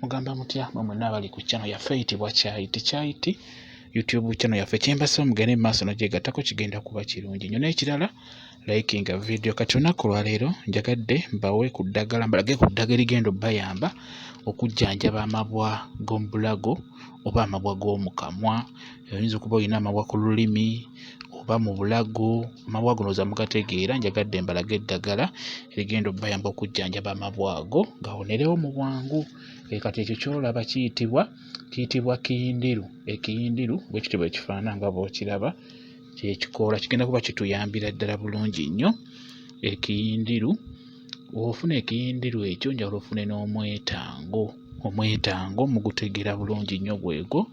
Mugamba mutya mwenna abali ku channel yaffe eyitibwa Kyayiti YouTube channel yaffe kyembasaba mugende mu maaso n'ogyegattako kigenda kuba kirungi nnyo. N'ekirala likinga video. Kati olunaku lwa leero njagadde mbawe ku ddagala mbalage ku ddagala erigenda obbayamba okujjanjaba amabwa g'omu bulago oba amabwa g'omu kamwa. Oyinza okuba olina amabwa ku lulimi oba mu bulago, amabwa ago nooza mugategeera. Njagadde mbalage eddagala erigenda obbayamba okujjanjaba amabwa ago gawonerewo mu bwangu. Kati ekyo ky'olaba kiyitibwa kiyindiru. Ekiyindiru bwe kityo bwe kifaanana nga bw'okiraba, ky'ekikoola kigenda kuba kituyambira ddala bulungi nnyo. Ekiyindiru, ofuna ekiyindiru ekyo njagala ofune n'omwetango. Omwetango mugutegeera bulungi nnyo gwego.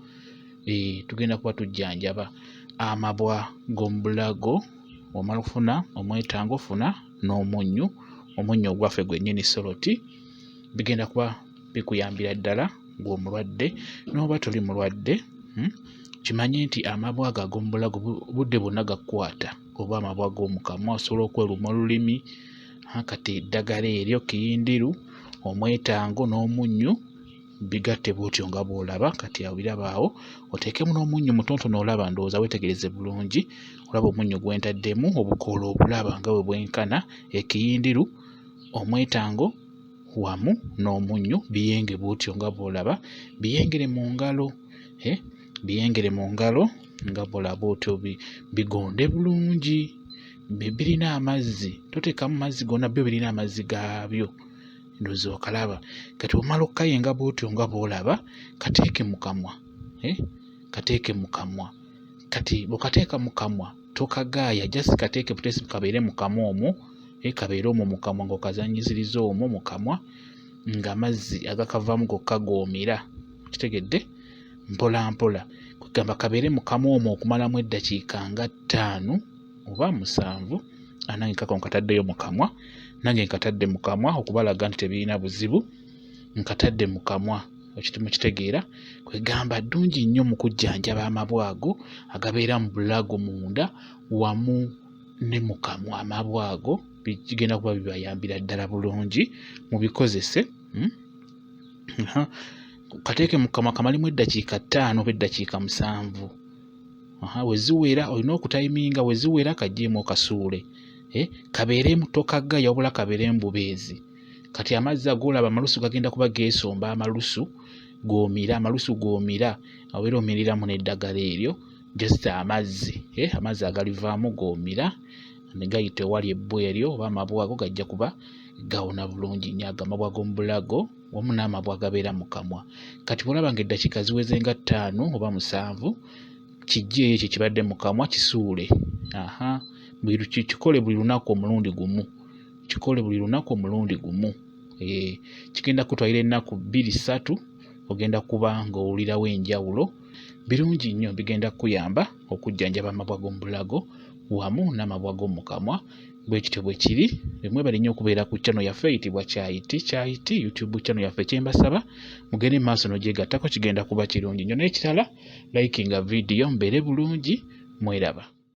Tugenda kuba tujjanjaba amabwa g'omu bulago. Omala ofuna omwetango, ofuna n'omunnyu, omunnyu ogwaffe gwennyini soloti. Bigenda kuba bikuyambira ddala ng'omulwadde n'oba toli mulwadde. Kimanye nti amabwa ago ag'omu bulago budde bwonna gakukwata, oba amabwa g'omu kamwa, osobola okweruma olulimi. Kati eddagala eryo kiyindiru, omwetango n'omunnyu bigatte bw'otyo nga bw'olaba. Kati awo biraba awo, oteekemu n'omunnyu mutonotono olaba, ndowooza weetegereze bulungi olaba omunnyu gwe ntaddemu, obukoola obulaba nga bwe bwenkana. Ekiyindiru, omwetango wamu n'omunnyu biyenge bw'otyo nga bw'olaba, biyengere mu ngalo. Biyengere mu ngalo nga bw'olaba otyo, bigonde bulungi. Birina amazzi, toteekamu mazzi gonna, byo birina amazzi gaabyo. Ndowooza okalaba. Kati bw'omala okkayenga bw'otyo nga bw'olaba, kateeke mu kamwa. Kateeke mu kamwa. Kati bw'okateeka mu kamwa tokagaaya, just kateeke butesi kabeere mu kamwa omwo. Kabeere omwo mu kamwa ng'okazannyiziriza omwo mu kamwa, ng'amazzi agakavaamu gokka goomera. Kitegedde? Mpola mpola. Kugamba kabeere mu kamwa omwo okumalamu eddakiika nga 5 oba 7. Nange nkako nkataddeyo mu kamwa. Nange nkatadde mu kamwa okubalaga nti tebirina buzibu. Nkatadde mu kamwa. Mukitegeera? Kwegamba ddungi nnyo mu kujjanjaba amabwa ago agabeera mu bulago munda wamu ne mu kamwa. Amabwa ago bigenda kuba bibayambira ddala bulungi, mubikozese. Kateeke mu kamwa kamalimu eddakiika 5 oba eddakiika 7. We ziwera olina okutayiminga, we ziwera kaggyeemu okasuule. Kabeeremu, tokagaya wabula kabeeremu bubeezi. Kati amazzi ag'olaba amalusu gagenda kuba geesomba, amalusu goomira, obeera omiriramu n'eddagala eryo, just amazzi agalivaamu goomira ne gayita ewali ebbwa eryo, oba amabwa ago gajja kuba gawona bulungi nnyo, ago amabwa g'omu bulago wamu n'amabwa agabeera mu kamwa. Kati bw'olaba ng'eddakiika ziweze nga 5 oba 7, kiggyeeyo ekyo kibadde mu kamwa, kisuule. Kikole buli lunaku omulundi gumu. Kikole buli lunaku omulundi gumu. Kigenda kutwalira ennaku 2-3, ogenda kuba ng'owulirawo enjawulo. Birungi nnyo, bigenda kuyamba okujjanjaba amabwa g'omu bulago wamu n'amabwa g'omu kamwa. Bwe kityo bwe kiri. Mwebale nnyo okubeera ku channel yaffe eyitibwa Kyayiti YouTube channel yaffe. Kyembasaba mugende mu maaso n'ogyegattako, kigenda kuba kirungi nnyo. N'ekirala likinga video, mbeere bulungi, mweraba.